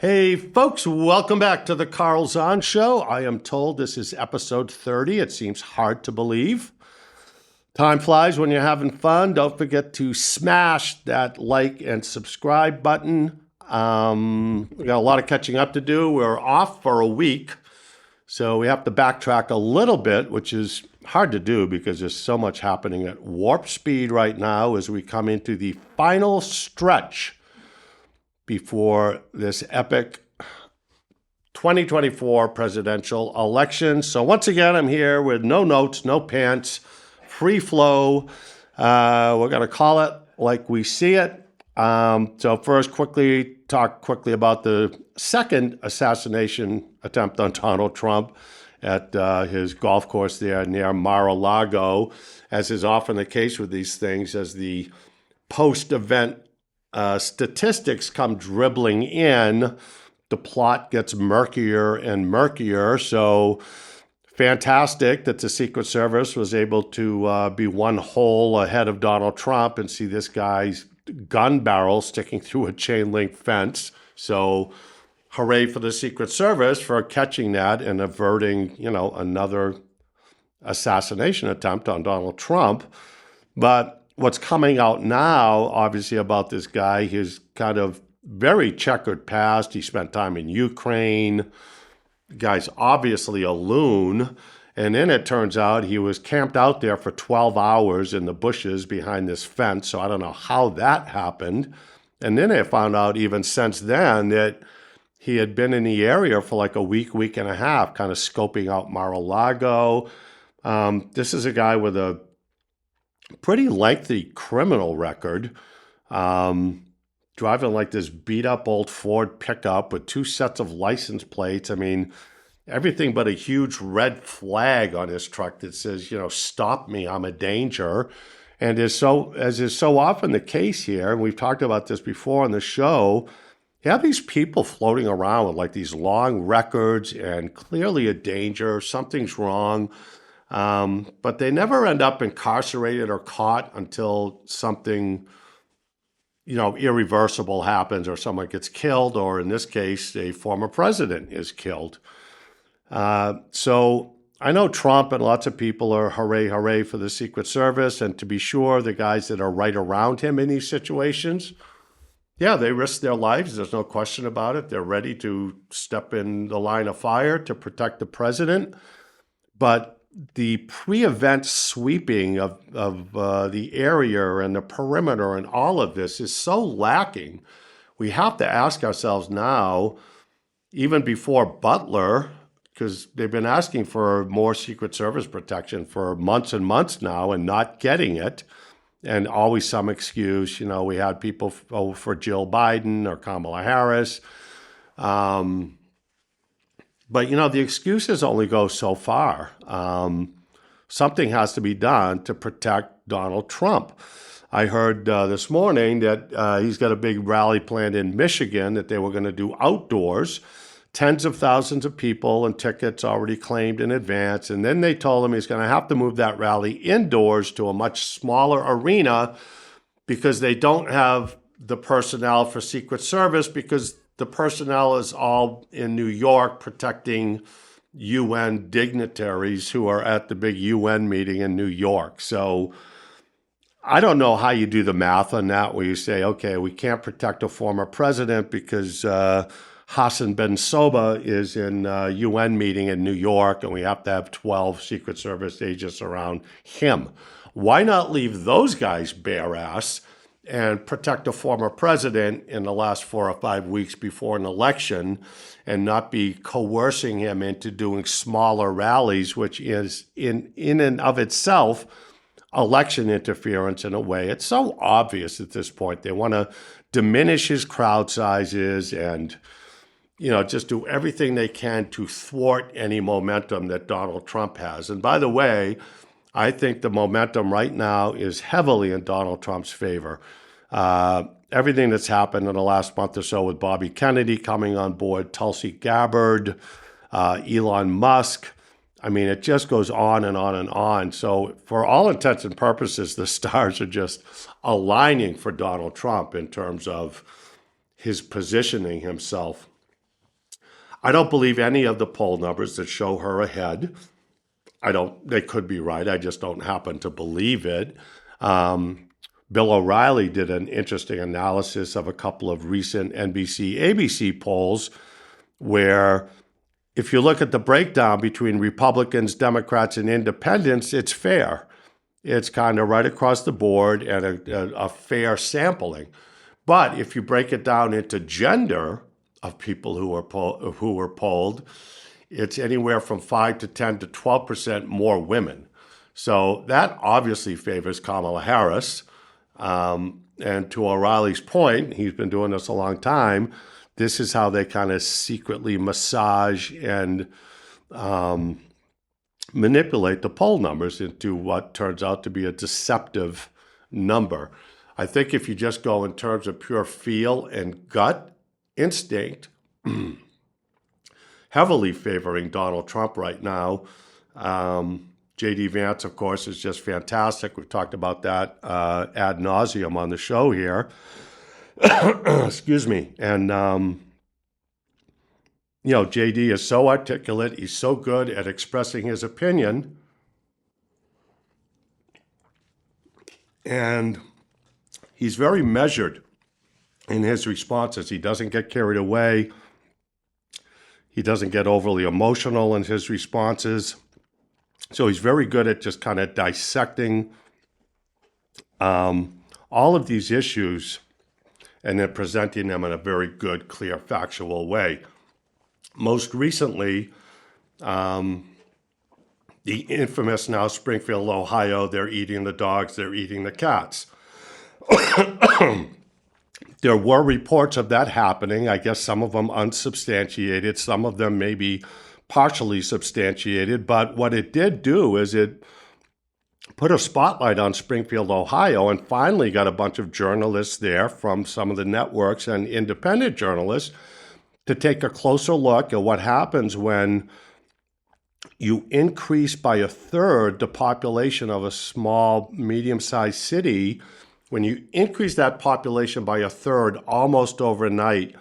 Hey, folks, welcome back to the Carl Zahn Show. I am told this is episode 30. It seems hard to believe. Time flies when you're having fun. Don't forget to smash that like and subscribe button. We got a lot of catching up to do. We're off for a week, so we have to backtrack a little bit, which is hard to do because there's so much happening at warp speed right now as we come into the final stretch before this epic 2024 presidential election. So once again, I'm here with no notes, no pants, free flow. We're going to call it like we see it. So first, talk quickly about the second assassination attempt on Donald Trump at his golf course there near Mar-a-Lago. As is often the case with these things, as the post-event statistics come dribbling in, the plot gets murkier and murkier. So fantastic that the Secret Service was able to be one hole ahead of Donald Trump and see this guy's gun barrel sticking through a chain link fence. So hooray for the Secret Service for catching that and averting, another assassination attempt on Donald Trump. But what's coming out now, obviously, about this guy, his kind of very checkered past. He spent time in Ukraine. The guy's obviously a loon. And then it turns out he was camped out there for 12 hours in the bushes behind this fence. So I don't know how that happened. And then I found out even since then that he had been in the area for like a week and a half, kind of scoping out Mar-a-Lago. This is a guy with a pretty lengthy criminal record, driving like this beat-up old Ford pickup with 2 sets of license plates. I mean, everything but a huge red flag on his truck that says, stop me, I'm a danger. And as is so often the case here, and we've talked about this before on the show, you have these people floating around with like these long records and clearly a danger, something's wrong. But they never end up incarcerated or caught until something, irreversible happens or someone gets killed, or in this case, a former president is killed. So I know Trump and lots of people are hooray for the Secret Service. And to be sure, the guys that are right around him in these situations, yeah, they risk their lives. There's no question about it. They're ready to step in the line of fire to protect the president. But the pre-event sweeping of the area and the perimeter and all of this is so lacking. We have to ask ourselves now, even before Butler, because they've been asking for more Secret Service protection for months and months now and not getting it, and always some excuse. We had people for Jill Biden or Kamala Harris. But, the excuses only go so far. Something has to be done to protect Donald Trump. I heard this morning that he's got a big rally planned in Michigan that they were going to do outdoors, tens of thousands of people and tickets already claimed in advance. And then they told him he's going to have to move that rally indoors to a much smaller arena because they don't have the personnel for Secret Service, because the personnel is all in New York protecting UN dignitaries who are at the big UN meeting in New York. So I don't know how you do the math on that, where you say, okay, we can't protect a former president because Hassan Ben Soba is in a UN meeting in New York and we have to have 12 Secret Service agents around him. Why not leave those guys bare ass and protect a former president in the last 4 or 5 weeks before an election and not be coercing him into doing smaller rallies, which is in and of itself election interference in a way. It's so obvious at this point. They want to diminish his crowd sizes and, just do everything they can to thwart any momentum that Donald Trump has. And by the way, I think the momentum right now is heavily in Donald Trump's favor. Everything that's happened in the last month or so with Bobby Kennedy coming on board, Tulsi Gabbard, Elon Musk, I mean, it just goes on and on and on. So for all intents and purposes, the stars are just aligning for Donald Trump in terms of his positioning himself. I don't believe any of the poll numbers that show her ahead. They could be right. I just don't happen to believe it. Bill O'Reilly did an interesting analysis of a couple of recent NBC, ABC polls where if you look at the breakdown between Republicans, Democrats, and independents, it's fair. It's kind of right across the board and a fair sampling. But if you break it down into gender of people who were polled, it's anywhere from 5 to 10 to 12% more women. So that obviously favors Kamala Harris. And to O'Reilly's point, he's been doing this a long time, this is how they kind of secretly massage and manipulate the poll numbers into what turns out to be a deceptive number. I think if you just go in terms of pure feel and gut instinct, heavily favoring Donald Trump right now. J.D. Vance, of course, is just fantastic. We've talked about that ad nauseum on the show here. Excuse me. And, J.D. is so articulate. He's so good at expressing his opinion. And he's very measured in his responses. He doesn't get carried away. He doesn't get overly emotional in his responses. So he's very good at just kind of dissecting all of these issues and then presenting them in a very good, clear, factual way. Most recently, the infamous now Springfield, Ohio, they're eating the dogs, they're eating the cats. There were reports of that happening. I guess some of them unsubstantiated, some of them maybe partially substantiated. But what it did do is it put a spotlight on Springfield, Ohio, and finally got a bunch of journalists there from some of the networks and independent journalists to take a closer look at what happens when you increase by a third the population of a small, medium-sized city. When you increase that population by a third almost overnight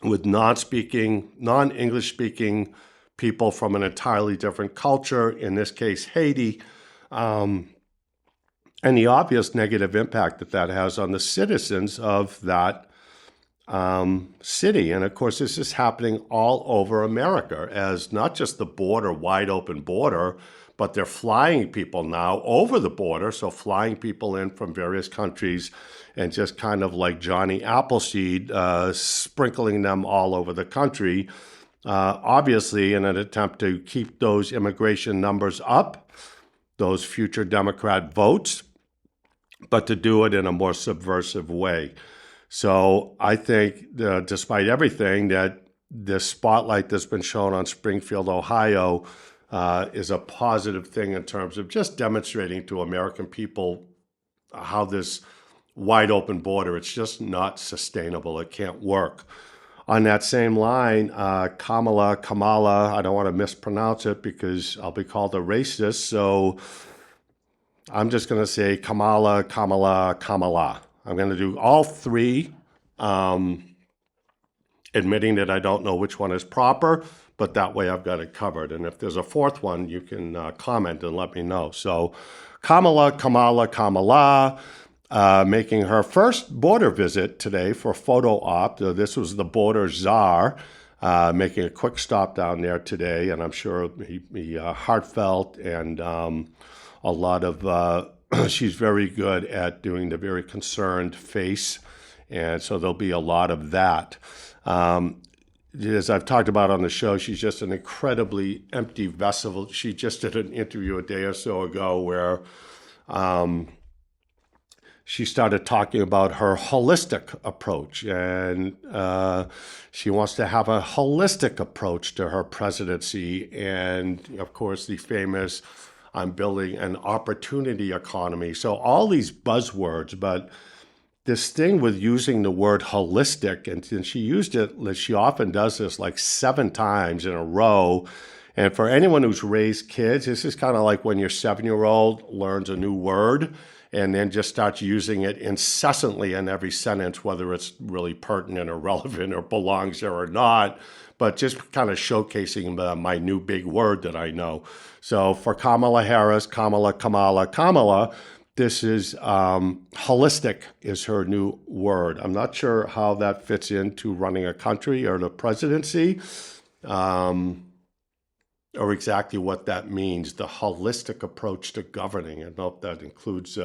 with non-English speaking people from an entirely different culture, in this case, Haiti, and the obvious negative impact that has on the citizens of that city. And of course, this is happening all over America as not just the border, wide open border, but they're flying people now over the border. So flying people in from various countries and just kind of like Johnny Appleseed, sprinkling them all over the country, obviously in an attempt to keep those immigration numbers up, those future Democrat votes, but to do it in a more subversive way. So I think, despite everything, that this spotlight that's been shown on Springfield, Ohio, is a positive thing in terms of just demonstrating to American people how this wide open border, it's just not sustainable. It can't work. On that same line, Kamala, I don't want to mispronounce it because I'll be called a racist. So I'm just going to say Kamala. I'm going to do all three, admitting that I don't know which one is proper, but that way I've got it covered. And if there's a fourth one, you can comment and let me know. So Kamala, making her first border visit today for photo op. This was the border czar, making a quick stop down there today. And I'm sure he heartfelt and a lot of, she's very good at doing the very concerned face. And so there'll be a lot of that. As I've talked about on the show, she's just an incredibly empty vessel. She just did an interview a day or so ago where she started talking about her holistic approach. And she wants to have a holistic approach to her presidency. And, of course, the famous, I'm building an opportunity economy. So all these buzzwords, but this thing with using the word holistic, and she used it, she often does this like 7 times in a row. And for anyone who's raised kids, this is kind of like when your 7-year-old learns a new word and then just starts using it incessantly in every sentence, whether it's really pertinent or relevant or belongs there or not. but just kind of showcasing my new big word that I know. So for Kamala Harris, Kamala, this is holistic is her new word. I'm not sure how that fits into running a country or the presidency, or exactly what that means, the holistic approach to governing. I don't know if that includes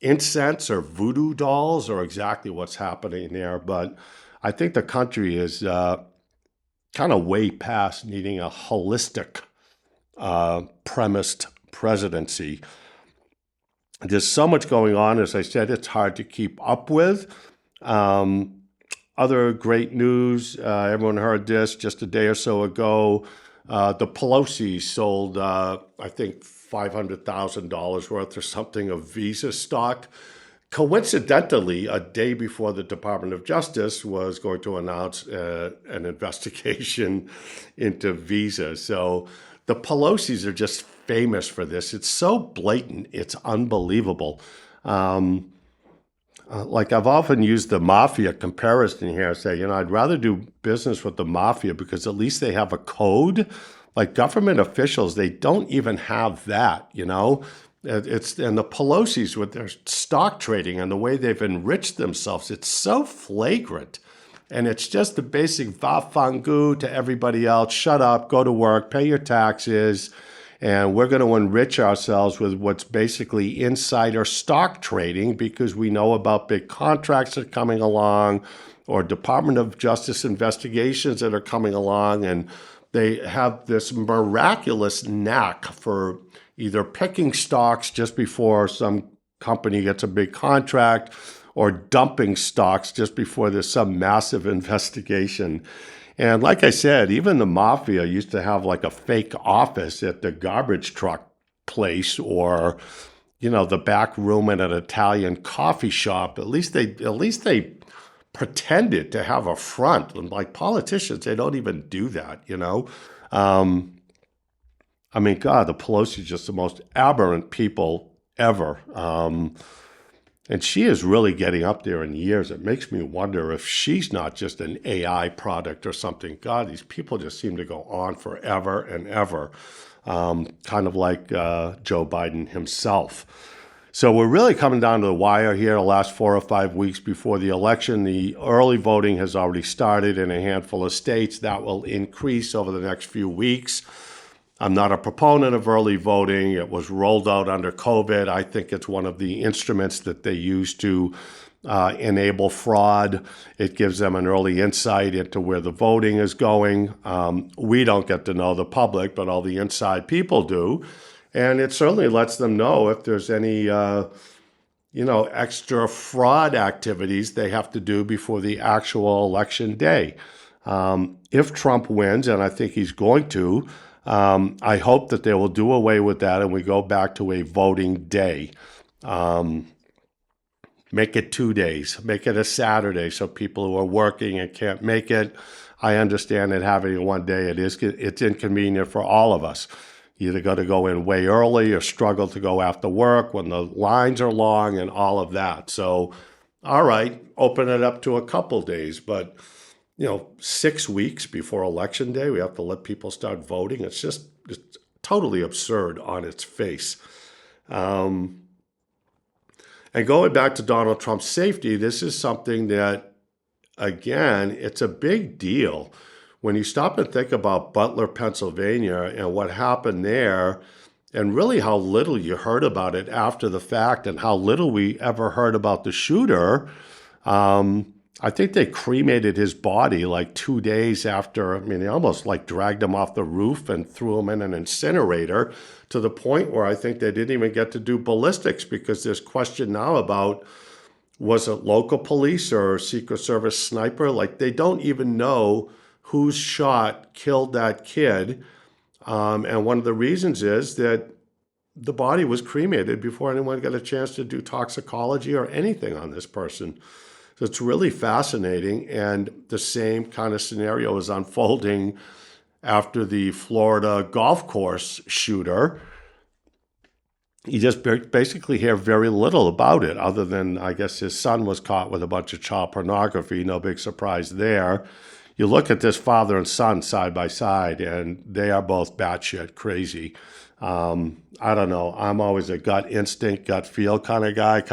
incense or voodoo dolls or exactly what's happening there, but I think the country is kind of way past needing a holistic premised presidency. There's so much going on. As I said, it's hard to keep up with. Other great news, everyone heard this just a day or so ago. The Pelosi sold, I think, $500,000 worth or something of Visa stock. Coincidentally, a day before the Department of Justice was going to announce an investigation into Visa. So the Pelosi's are just famous for this. It's so blatant, it's unbelievable. Like I've often used the mafia comparison here. I say, I'd rather do business with the mafia because at least they have a code. Like government officials, they don't even have that, and the Pelosi's with their stock trading and the way they've enriched themselves, it's so flagrant. And it's just the basic va-fangu to everybody else. Shut up, go to work, pay your taxes, and we're going to enrich ourselves with what's basically insider stock trading because we know about big contracts that are coming along or Department of Justice investigations that are coming along. And they have this miraculous knack for either picking stocks just before some company gets a big contract or dumping stocks just before there's some massive investigation. And like I said, even the mafia used to have like a fake office at the garbage truck place or, the back room at an Italian coffee shop. At least they pretended to have a front. And like politicians, they don't even do that, I mean, God, the Pelosi is just the most aberrant people ever. And she is really getting up there in years. It makes me wonder if she's not just an AI product or something. God, these people just seem to go on forever and ever, kind of like Joe Biden himself. So we're really coming down to the wire here the last 4 or 5 weeks before the election. The early voting has already started in a handful of states. That will increase over the next few weeks. I'm not a proponent of early voting. It was rolled out under COVID. I think it's one of the instruments that they use to enable fraud. It gives them an early insight into where the voting is going. We don't get to know the public, but all the inside people do. And it certainly lets them know if there's any, extra fraud activities they have to do before the actual election day. If Trump wins, and I think he's going to, I hope that they will do away with that and we go back to a voting day. Make it 2 days. Make it a Saturday so people who are working and can't make it. I understand that having it one day, it's inconvenient for all of us. You either got to go in way early or struggle to go after work when the lines are long and all of that. So, all right, open it up to a couple days, but 6 weeks before Election Day, we have to let people start voting. It's totally absurd on its face. And going back to Donald Trump's safety, this is something that, again, it's a big deal. When you stop and think about Butler, Pennsylvania, and what happened there, and really how little you heard about it after the fact and how little we ever heard about the shooter, I think they cremated his body like 2 days after. I mean, they almost like dragged him off the roof and threw him in an incinerator to the point where I think they didn't even get to do ballistics because there's question now about, was it local police or Secret Service sniper? Like they don't even know whose shot killed that kid. And one of the reasons is that the body was cremated before anyone got a chance to do toxicology or anything on this person. So it's really fascinating, and the same kind of scenario is unfolding after the Florida golf course shooter. You just basically hear very little about it, other than I guess his son was caught with a bunch of child pornography. No big surprise there. you look at this father and son side by side, and they are both batshit crazy. I don't know. I'm always a gut instinct, gut feel kind of guy.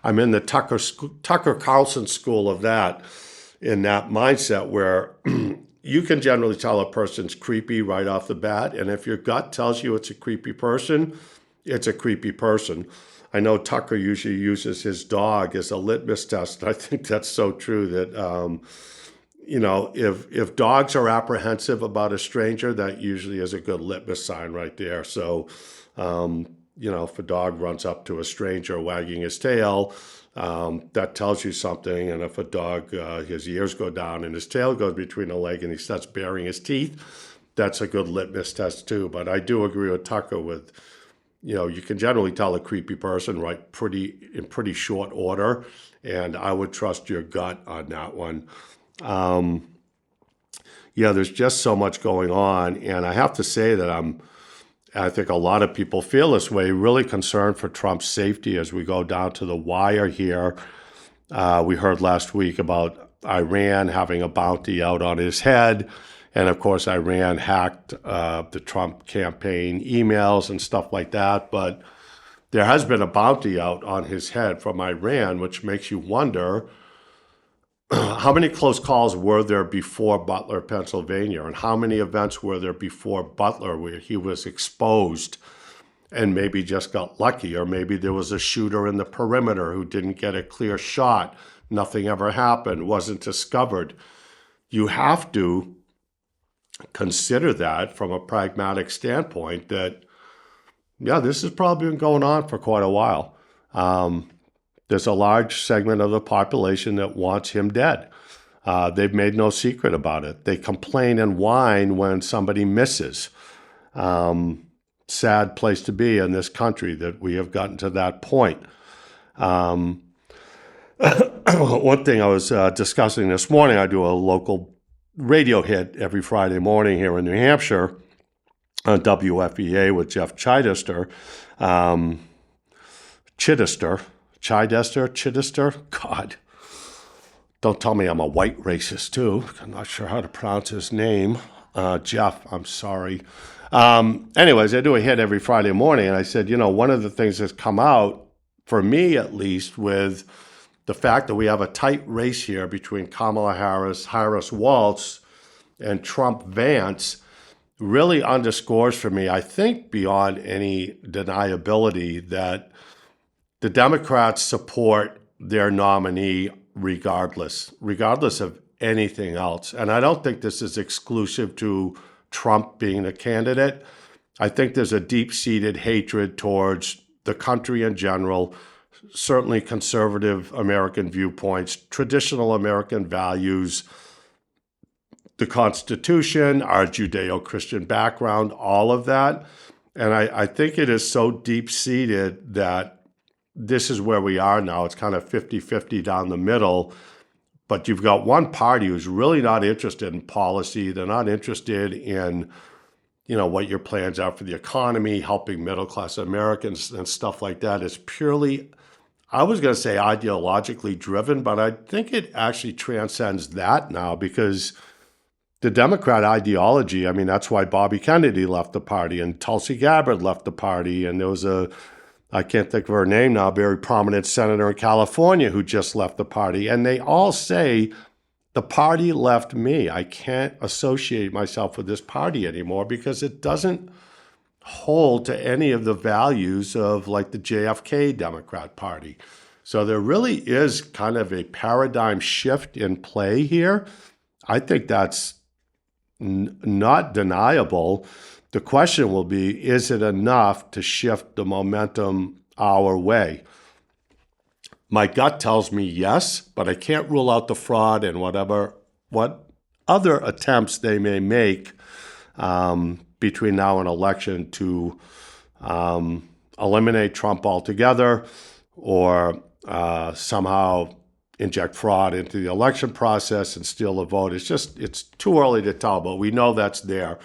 I'm in the Tucker Carlson school of that, in that mindset where you can generally tell a person's creepy right off the bat. And if your gut tells you it's a creepy person, it's a creepy person. I know Tucker usually uses his dog as a litmus test. And I think that's so true that, if dogs are apprehensive about a stranger, that usually is a good litmus sign right there. So, if a dog runs up to a stranger wagging his tail, that tells you something. And if a dog, his ears go down and his tail goes between a leg and he starts baring his teeth, that's a good litmus test too. But I do agree with Tucker with, you can generally tell a creepy person in pretty short order. And I would trust your gut on that one. There's just so much going on. And I have to say that I think a lot of people feel this way, really concerned for Trump's safety as we go down to the wire here. We heard last week about Iran having a bounty out on his head. And of course, Iran hacked the Trump campaign emails and stuff like that. But there has been a bounty out on his head from Iran, which makes you wonder, how many close calls were there before Butler, Pennsylvania? And how many events were there before Butler where he was exposed and maybe just got lucky? Or maybe there was a shooter in the perimeter who didn't get a clear shot. Nothing ever happened, wasn't discovered. You have to consider that from a pragmatic standpoint that, this has probably been going on for quite a while. There's a large segment of the population that wants him dead. They've made no secret about it. They complain and whine when somebody misses. Sad place to be in this country that we have gotten to that point. One thing I was discussing this morning, I do a local radio hit every Friday morning here in New Hampshire on WFEA with Jeff Chidester. Chidester? God. Don't tell me I'm a white racist, too. I'm not sure how to pronounce his name. Jeff, I'm sorry. Anyways, I do a hit every Friday morning, and I said, one of the things that's come out, for me at least, with the fact that we have a tight race here between Kamala Harris Waltz, and Trump Vance, really underscores for me, I think beyond any deniability, that the Democrats support their nominee regardless of anything else. And I don't think this is exclusive to Trump being the candidate. I think there's a deep-seated hatred towards the country in general, certainly conservative American viewpoints, traditional American values, the Constitution, our Judeo-Christian background, all of that. And I think it is so deep-seated that this is where we are now. It's kind of 50-50 down the middle. But you've got one party who's really not interested in policy. They're not interested in, what your plans are for the economy, helping middle-class Americans and stuff like that. It's purely, I was going to say ideologically driven, but I think it actually transcends that now because the Democrat ideology, that's why Bobby Kennedy left the party and Tulsi Gabbard left the party. And there was I can't think of her name now, very prominent senator in California who just left the party. And they all say, the party left me. I can't associate myself with this party anymore because it doesn't hold to any of the values of like the JFK Democrat Party. So there really is kind of a paradigm shift in play here. I think that's not deniable. The question will be, is it enough to shift the momentum our way? My gut tells me yes, but I can't rule out the fraud and what other attempts they may make between now and election to eliminate Trump altogether or somehow inject fraud into the election process and steal the vote. It's too early to tell, but we know that's there.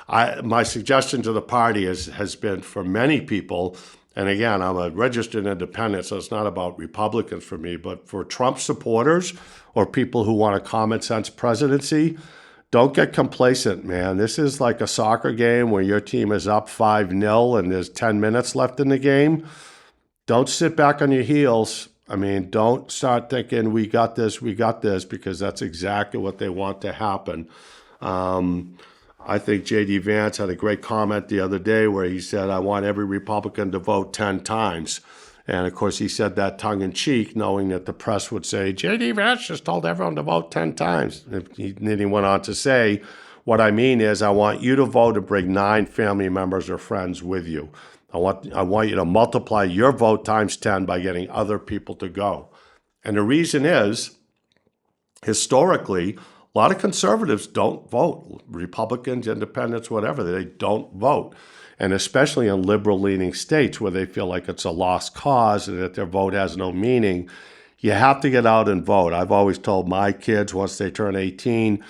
My suggestion to the party has been for many people And again, I'm a registered independent, so it's not about Republicans for me. But for Trump supporters or people who want a common sense presidency, don't get complacent, man. This is like a soccer game where your team is up 5-0 and there's 10 minutes left in the game. Don't sit back on your heels. I mean, don't start thinking, we got this, because that's exactly what they want to happen. I think J.D. Vance had a great comment the other day where he said, I want every Republican to vote 10 times. And of course, he said that tongue in cheek, knowing that the press would say, J.D. Vance just told everyone to vote 10 times. And then he went on to say, what I mean is, I want you to vote and bring 9 family members or friends with you. I want you to multiply your vote times 10 by getting other people to go. And the reason is, historically, a lot of conservatives don't vote. Republicans, independents, whatever, they don't vote. And especially in liberal-leaning states where they feel like it's a lost cause and that their vote has no meaning, you have to get out and vote. I've always told my kids once they turn 18,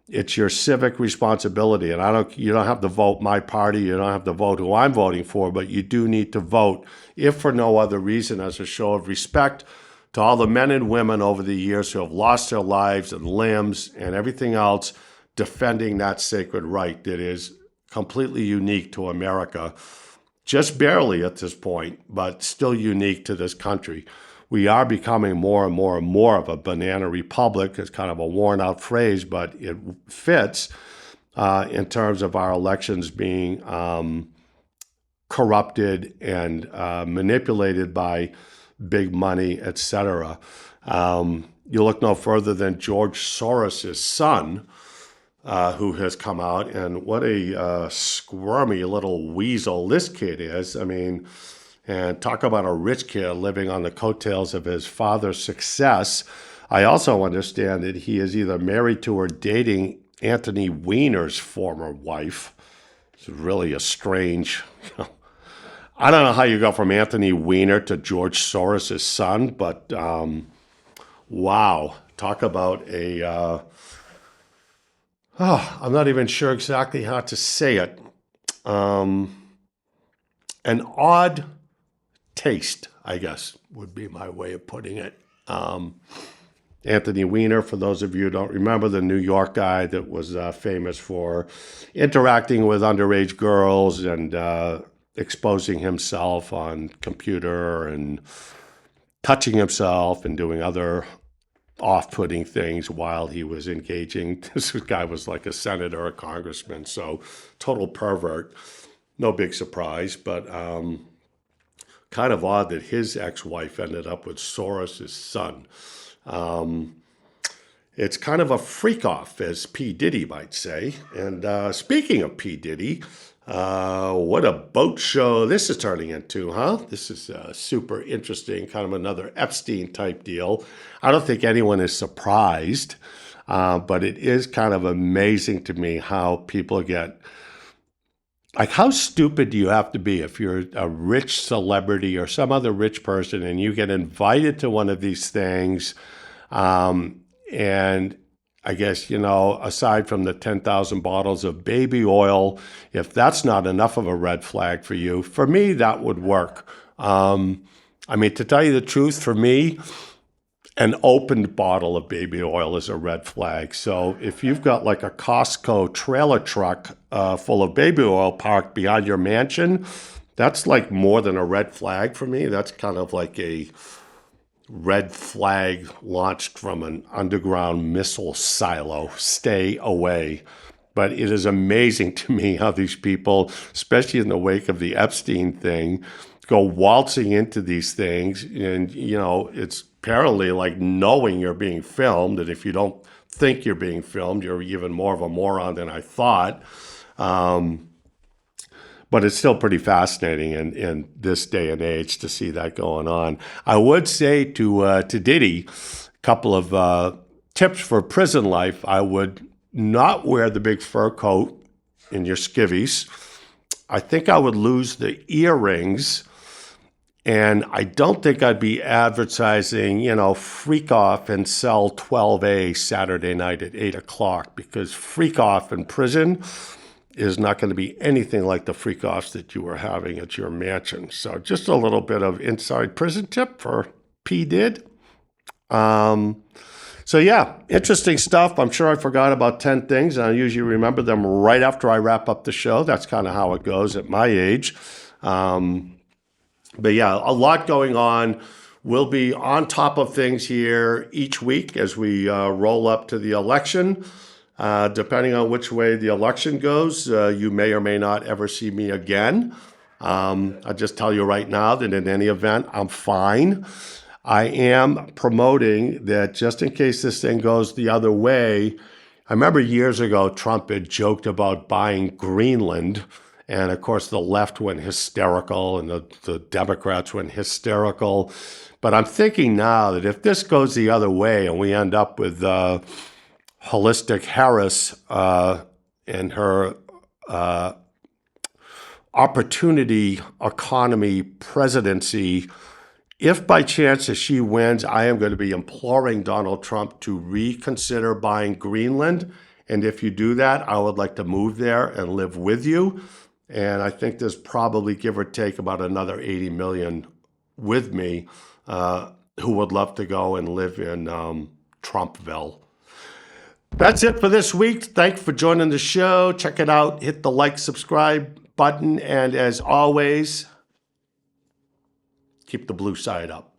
it's your civic responsibility. And you don't have to vote my party, you don't have to vote who I'm voting for, but you do need to vote, if for no other reason, as a show of respect to all the men and women over the years who have lost their lives and limbs and everything else defending that sacred right that is completely unique to America, just barely at this point, but still unique to this country. We are becoming more and more and more of a banana republic. It's kind of a worn-out phrase, but it fits in terms of our elections being corrupted and manipulated by big money, etc. You look no further than George Soros' son, who has come out, and what a squirmy little weasel this kid is. I mean, and talk about a rich kid living on the coattails of his father's success. I also understand that he is either married to or dating Anthony Weiner's former wife. It's really a strange... I don't know how you go from Anthony Weiner to George Soros' son, but wow. Talk about a... I'm not even sure exactly how to say it. An odd taste, I guess, would be my way of putting it. Anthony Weiner, for those of you who don't remember, the New York guy that was famous for interacting with underage girls and exposing himself on computer and touching himself and doing other off-putting things while he was engaging. This guy was like a senator, a congressman, so total pervert. No big surprise, but kind of odd that his ex-wife ended up with Soros' son. It's kind of a freak-off, as P-Diddy might say. And speaking of P-Diddy, what a boat show this is turning into, huh? This is super interesting, kind of another Epstein-type deal. I don't think anyone is surprised, but it is kind of amazing to me how people get... Like, how stupid do you have to be if you're a rich celebrity or some other rich person and you get invited to one of these things, and I guess, aside from the 10,000 bottles of baby oil, if that's not enough of a red flag for you, for me, that would work. I mean, to tell you the truth, for me, an opened bottle of baby oil is a red flag. So if you've got like a Costco trailer truck full of baby oil parked behind your mansion, that's like more than a red flag for me. That's kind of like a red flag launched from an underground missile silo. Stay away. But it is amazing to me how these people, especially in the wake of the Epstein thing, go waltzing into these things. And, it's apparently like knowing you're being filmed. And if you don't think you're being filmed, you're even more of a moron than I thought. But it's still pretty fascinating in this day and age to see that going on. I would say to Diddy, a couple of tips for prison life. I would not wear the big fur coat in your skivvies. I think I would lose the earrings. And I don't think I'd be advertising, freak off and sell 12A Saturday night at 8 o'clock, because freak off in prison is not going to be anything like the freak-offs that you were having at your mansion. So just a little bit of inside prison tip for P-Diddy. So yeah, interesting stuff. I'm sure I forgot about 10 things, and I usually remember them right after I wrap up the show. That's kind of how it goes at my age. But yeah, a lot going on. We'll be on top of things here each week as we roll up to the election. Depending on which way the election goes, you may or may not ever see me again. I'll just tell you right now that in any event, I'm fine. I am promoting that just in case this thing goes the other way. I remember years ago, Trump had joked about buying Greenland. And of course, the left went hysterical and the Democrats went hysterical. But I'm thinking now that if this goes the other way and we end up with Holistic Harris and her opportunity economy presidency, if by chance as she wins, I am going to be imploring Donald Trump to reconsider buying Greenland. And if you do that, I would like to move there and live with you. And I think there's probably, give or take, about another 80 million with me who would love to go and live in Trumpville. That's it for this week. Thanks for joining the show. Check it out. Hit the like, subscribe button. And as always, keep the blue side up.